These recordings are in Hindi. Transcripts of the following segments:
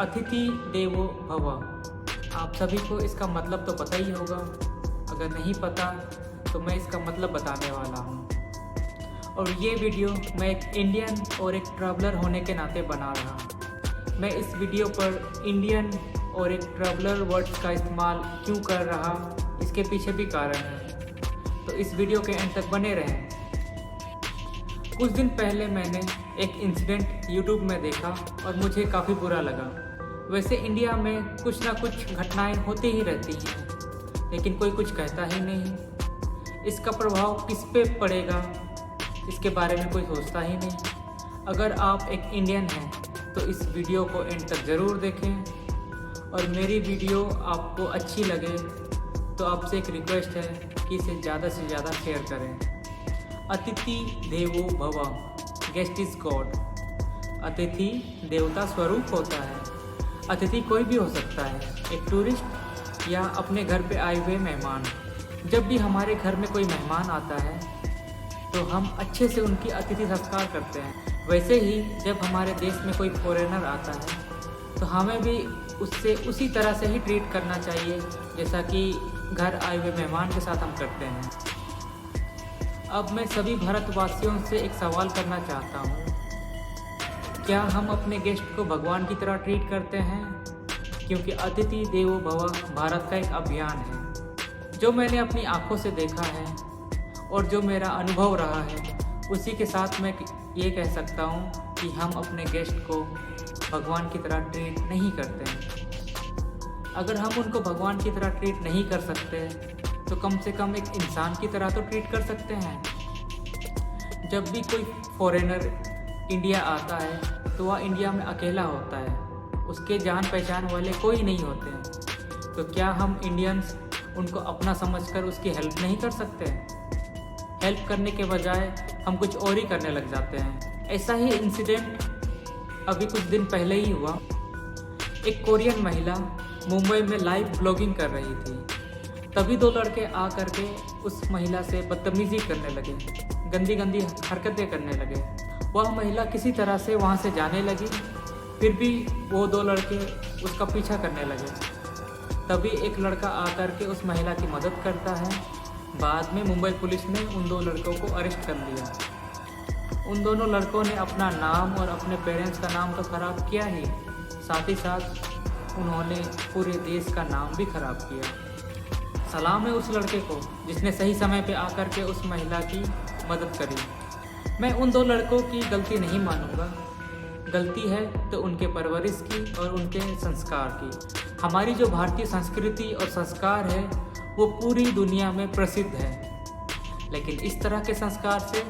अतिथि देवो भव। आप सभी को इसका मतलब तो पता ही होगा। अगर नहीं पता तो मैं इसका मतलब बताने वाला हूँ। और ये वीडियो मैं एक इंडियन और एक ट्रैवलर होने के नाते बना रहा हूँ। मैं इस वीडियो पर इंडियन और एक ट्रैवलर वर्ड्स का इस्तेमाल क्यों कर रहा, इसके पीछे भी कारण है, तो इस वीडियो के एंड तक बने रहें। कुछ दिन पहले मैंने एक इंसिडेंट यूट्यूब में देखा और मुझे काफ़ी बुरा लगा। वैसे इंडिया में कुछ ना कुछ घटनाएं होती ही रहती हैं, लेकिन कोई कुछ कहता ही नहीं। इसका प्रभाव किस पे पड़ेगा, इसके बारे में कोई सोचता ही नहीं। अगर आप एक इंडियन हैं तो इस वीडियो को एंड तक ज़रूर देखें। और मेरी वीडियो आपको अच्छी लगे तो आपसे एक रिक्वेस्ट है कि इसे ज़्यादा से ज़्यादा शेयर करें। अतिथि देवो भव, गेस्ट इज गॉड। अतिथि देवता स्वरूप होता है। अतिथि कोई भी हो सकता है, एक टूरिस्ट या अपने घर पे आए हुए मेहमान। जब भी हमारे घर में कोई मेहमान आता है तो हम अच्छे से उनकी अतिथि सत्कार करते हैं। वैसे ही जब हमारे देश में कोई फॉरेनर आता है तो हमें भी उससे उसी तरह से ही ट्रीट करना चाहिए जैसा कि घर आए हुए मेहमान के साथ हम करते हैं। अब मैं सभी भारतवासियों से एक सवाल करना चाहता हूँ, क्या हम अपने गेस्ट को भगवान की तरह ट्रीट करते हैं? क्योंकि अतिथि देवो भव भारत का एक अभियान है जो मैंने अपनी आंखों से देखा है और जो मेरा अनुभव रहा है, उसी के साथ मैं ये कह सकता हूँ कि हम अपने गेस्ट को भगवान की तरह ट्रीट नहीं करते हैं। अगर हम उनको भगवान की तरह ट्रीट नहीं कर सकते तो कम से कम एक इंसान की तरह तो ट्रीट कर सकते हैं। जब भी कोई फॉरेनर इंडिया आता है तो वह इंडिया में अकेला होता है, उसके जान पहचान वाले कोई नहीं होते हैं। तो क्या हम इंडियंस उनको अपना समझकर उसकी हेल्प नहीं कर सकते? हेल्प करने के बजाय हम कुछ और ही करने लग जाते हैं। ऐसा ही इंसिडेंट अभी कुछ दिन पहले ही हुआ। एक कोरियन महिला मुंबई में लाइव ब्लॉगिंग कर रही थी। तभी दो लड़के आ करके उस महिला से बदतमीजी करने लगे, गंदी गंदी हरकतें करने लगे। वह महिला किसी तरह से वहाँ से जाने लगी, फिर भी वो दो लड़के उसका पीछा करने लगे। तभी एक लड़का आ करके उस महिला की मदद करता है। बाद में मुंबई पुलिस ने उन दो लड़कों को अरेस्ट कर लिया। उन दोनों लड़कों ने अपना नाम और अपने पेरेंट्स का नाम तो ख़राब किया ही, साथ ही साथ उन्होंने पूरे देश का नाम भी ख़राब किया। सलाम है उस लड़के को जिसने सही समय पे आकर के उस महिला की मदद करी। मैं उन दो लड़कों की गलती नहीं मानूंगा। गलती है तो उनके परवरिश की और उनके संस्कार की। हमारी जो भारतीय संस्कृति और संस्कार है वो पूरी दुनिया में प्रसिद्ध है, लेकिन इस तरह के संस्कार से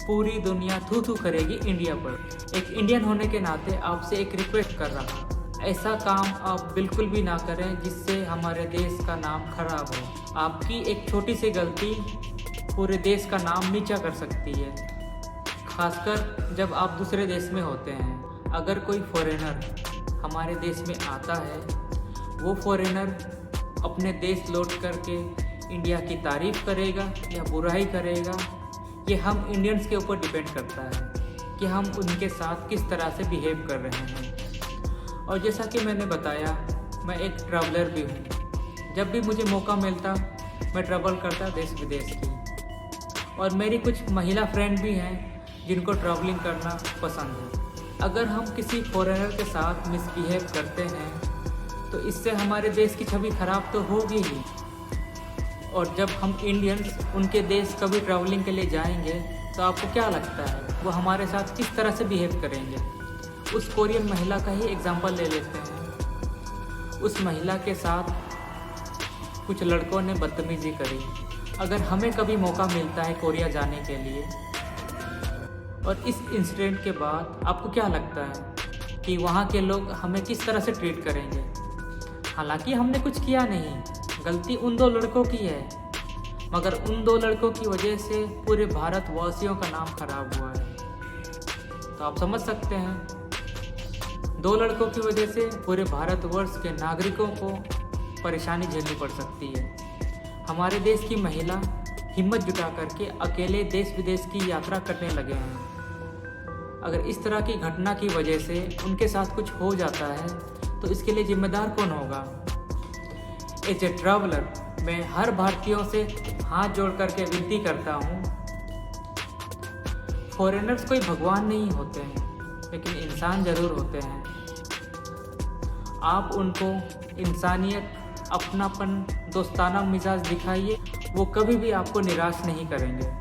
पूरी दुनिया थू थू करेगी इंडिया पर। एक इंडियन होने के नाते आपसे एक रिक्वेस्ट कर रहा हूँ, ऐसा काम आप बिल्कुल भी ना करें जिससे हमारे देश का नाम खराब हो। आपकी एक छोटी सी गलती पूरे देश का नाम नीचा कर सकती है, खासकर जब आप दूसरे देश में होते हैं। अगर कोई फॉरेनर हमारे देश में आता है, वो फॉरेनर अपने देश लौट करके इंडिया की तारीफ़ करेगा या बुराई करेगा, ये हम इंडियंस के ऊपर डिपेंड करता है कि हम उनके साथ किस तरह से बिहेव कर रहे हैं। और जैसा कि मैंने बताया, मैं एक ट्रैवलर भी हूँ। जब भी मुझे मौका मिलता मैं ट्रैवल करता देश विदेश की। और मेरी कुछ महिला फ्रेंड भी हैं जिनको ट्रैवलिंग करना पसंद है। अगर हम किसी फॉरेनर के साथ मिसबिहेव करते हैं तो इससे हमारे देश की छवि खराब तो होगी ही। और जब हम इंडियंस उनके देश कभी ट्रैवलिंग के लिए जाएंगे तो आपको क्या लगता है वो हमारे साथ किस तरह से बिहेव करेंगे? उस कोरियन महिला का ही एग्जांपल ले लेते हैं। उस महिला के साथ कुछ लड़कों ने बदतमीजी करी। अगर हमें कभी मौका मिलता है कोरिया जाने के लिए और इस इंसिडेंट के बाद आपको क्या लगता है कि वहाँ के लोग हमें किस तरह से ट्रीट करेंगे? हालांकि हमने कुछ किया नहीं, गलती उन दो लड़कों की है, मगर उन दो लड़कों की वजह से पूरे भारतवासियों का नाम खराब हुआ है। तो आप समझ सकते हैं, दो लड़कों की वजह से पूरे भारतवर्ष के नागरिकों को परेशानी झेलनी पड़ सकती है। हमारे देश की महिला हिम्मत जुटा करके अकेले देश विदेश की यात्रा करने लगे हैं। अगर इस तरह की घटना की वजह से उनके साथ कुछ हो जाता है तो इसके लिए जिम्मेदार कौन होगा? एज ए ट्रैवलर मैं हर भारतीयों से हाथ जोड़ करके विनती करता हूँ, फॉरेनर्स कोई भगवान नहीं होते हैं, लेकिन इंसान ज़रूर होते हैं। आप उनको इंसानियत, अपनापन, दोस्ताना मिजाज दिखाइए, वो कभी भी आपको निराश नहीं करेंगे।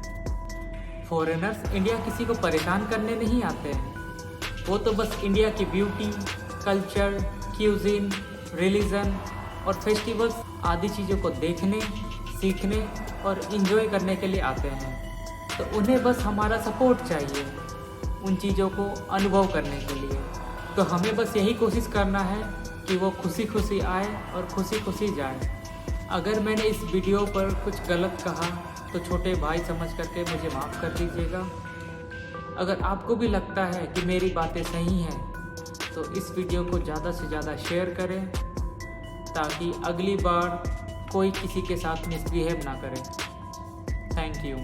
फॉरेनर्स इंडिया किसी को परेशान करने नहीं आते हैं, वो तो बस इंडिया की ब्यूटी, कल्चर, क्यूजिन, रिलीजन और फेस्टिवल्स आदि चीज़ों को देखने, सीखने और इन्जॉय करने के लिए आते हैं। तो उन्हें बस हमारा सपोर्ट चाहिए उन चीज़ों को अनुभव करने के लिए। तो हमें बस यही कोशिश करना है कि वो खुशी खुशी आए और खुशी खुशी जाए। अगर मैंने इस वीडियो पर कुछ गलत कहा तो छोटे भाई समझ करके मुझे माफ़ कर दीजिएगा। अगर आपको भी लगता है कि मेरी बातें सही हैं तो इस वीडियो को ज़्यादा से ज़्यादा शेयर करें, ताकि अगली बार कोई किसी के साथ मिसबिहेव ना करे। Thank you.